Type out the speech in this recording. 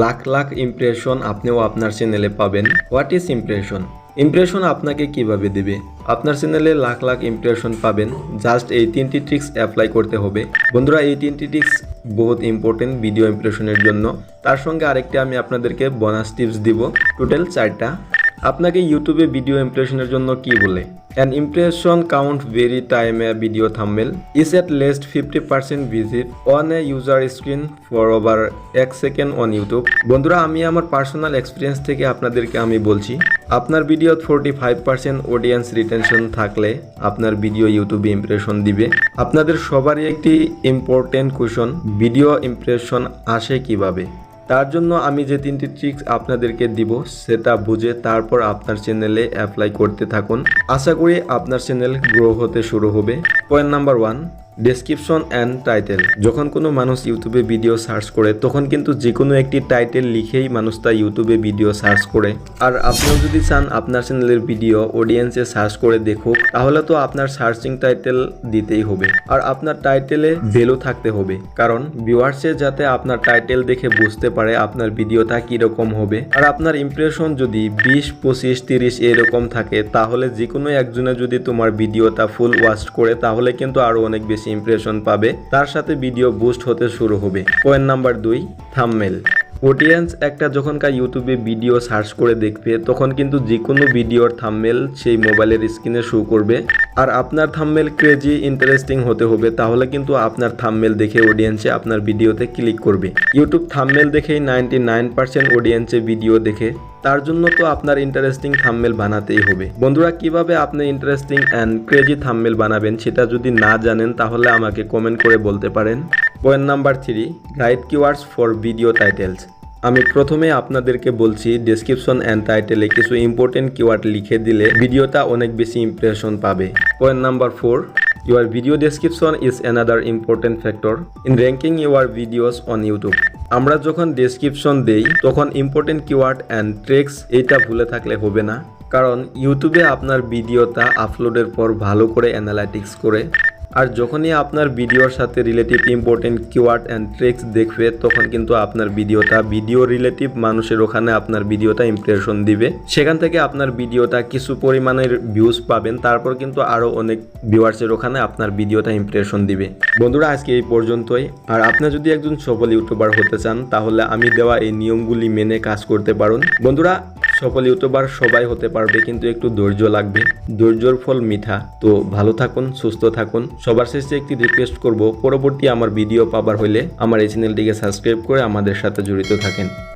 Lakh lakh impression আপনিও আপনার চ্যানেলে পাবেন। What is impression? ইমপ্রেশন আপনাকে কিভাবে দেবে? আপনার চ্যানেলে লাখ লাখ ইমপ্রেশন পাবেন, জাস্ট এই 3টি ট্রিক্স অ্যাপ্লাই করতে হবে। বন্ধুরা, এই 3টি ট্রিক্স বহুত ইম্পর্টেন্ট ভিডিও ইমপ্রেশনের জন্য। তার সঙ্গে আরেকটি আমি আপনাদেরকে বোনাস টিপস দিব, টোটাল 4টা। আপনাকে ইউটিউবে ভিডিও ইমপ্রেশনের জন্য কি বলে? An impression count every time a video thumbnail is at least 50% visit on a user screen for over 1 second on YouTube. বন্ধুরা, আমি আমার পার্সোনাল এক্সপিরিয়েন্স থেকে আপনাদেরকে আমি বলছি, আপনার ভিডিও 45% অডিয়েন্স রিটেনশন থাকলে আপনার ভিডিও ইউটিউবে ইমপ্রেশন দিবে। আপনাদের সবারই একটি ইম্পর্টেন্ট কোয়েশ্চন, ভিডিও ইমপ্রেশন আসে কিভাবে? তার জন্য আমি যে 3টি ট্রিক্স আপনাদেরকে দিব সেটা বুঝে তারপর আপনার চ্যানেলে অ্যাপ্লাই করতে থাকুন। আশা করি আপনার চ্যানেল গ্রো হতে শুরু হবে। Point number 1, description and title. যখন কোনো মানুষ ইউটিউবে ভিডিও সার্চ করে তখন কিন্তু যে কোনো একটি টাইটেল লিখেই মানুষ তা ইউটিউবে ভিডিও সার্চ করে। আর আপনিও যদি চান আপনার চ্যানেলের ভিডিও অডিয়েন্সে সার্চ করে দেখুক, তাহলে তো আপনার সার্চিং টাইটেল দিতেই হবে। আর আপনার টাইটেলে ভ্যালু থাকতে হবে, কারণ ভিউয়ার্সে যাতে আপনার টাইটেল দেখে বুঝতে পারে আপনার ভিডিওটা কীরকম হবে। আর আপনার ইমপ্রেশন যদি 20, 25, 30 এরকম থাকে, তাহলে যে কোনো একজনে যদি তোমার ভিডিওটা ফুল ওয়াচ করে তাহলে কিন্তু আরও অনেক বেশি ইমপ্রেশন পাবে, তার সাথে ভিডিও বুস্ট হতে শুরু হবে। Point number 2, thumbnail. অডিয়েন্স একটা যখনকার ইউটিউবে ভিডিও সার্চ করে দেখবে তখন কিন্তু যে কোনো ভিডিওর থাম্বনেল সেই মোবাইলের স্ক্রিনে শো করবে। আর আপনার থাম্বনেল ক্রেজি ইন্টারেস্টিং হতে হবে, তাহলে কিন্তু আপনার থাম্বনেল দেখে অডিয়েন্সে আপনার ভিডিওতে ক্লিক করবে। ইউটিউব থাম্বনেল দেখেই 99% অডিয়েন্সে ভিডিও দেখে, তার জন্য তো আপনার ইন্টারেস্টিং থাম্বনেল বানাতেই হবে। বন্ধুরা, কিভাবে আপনি ইন্টারেস্টিং অ্যান্ড ক্রেজি থাম্বনেল বানাবেন সেটা যদি না জানেন তাহলে আমাকে কমেন্ট করে বলতে পারেন। Point number 3, right keywords for video titles. আমি প্রথমে আপনাদেরকে বলছি, ডেসক্রিপশন অ্যান্ড টাইটেলে কিছু ইম্পর্টেন্ট কিওয়ার্ড লিখে দিলে ভিডিওটা অনেক বেশি ইমপ্রেশন পাবে। Point number 4, your video description is another important factor in ranking your videos on YouTube. আমরা যখন ডেসক্রিপশন দেই তখন ইম্পর্টেন্ট কিওয়ার্ড অ্যান্ড ট্রিক্স এইটা ভুলে থাকলে হবে না, কারণ ইউটিউবে আপনার ভিডিওটা আপলোডের পর ভালো করে অ্যানালাইটিক্স করে। আর যখনই আপনার ভিডিওর সাথে relative important keyword and tricks দেখবে তখন কিন্তু আপনার ভিডিওটা ভিডিও রিলেটিভ মানুষের ওখানে আপনার ভিডিওটা ইমপ্রেশন দিবে। সেখান থেকে আপনার ভিডিওটা কিছু পরিমাণের ভিউজ পাবেন, তারপর কিন্তু আরও অনেক ভিউয়ার্সের ওখানে আপনার ভিডিওটা ইমপ্রেশন দিবে। বন্ধুরা, আজকে এই পর্যন্তই। আর আপনি যদি একজন সফল ইউটিউবার হতে চান তাহলে আমি দেওয়া এই নিয়মগুলি মেনে কাজ করতে পারুন। বন্ধুরা, সফল ইউটিউবার সবাই হতে পারবে, কিন্তু একটু ধৈর্য লাগবে। ধৈর্যর ফল মিঠা। তো ভালো থাকুন, সুস্থ থাকুন। সবার শেষে একটি রিকোয়েস্ট করব, পরবর্তী আমার ভিডিও পাবার হলে আমার এই চ্যানেলটিকে সাবস্ক্রাইব করে আমাদের সাথে জড়িত থাকেন।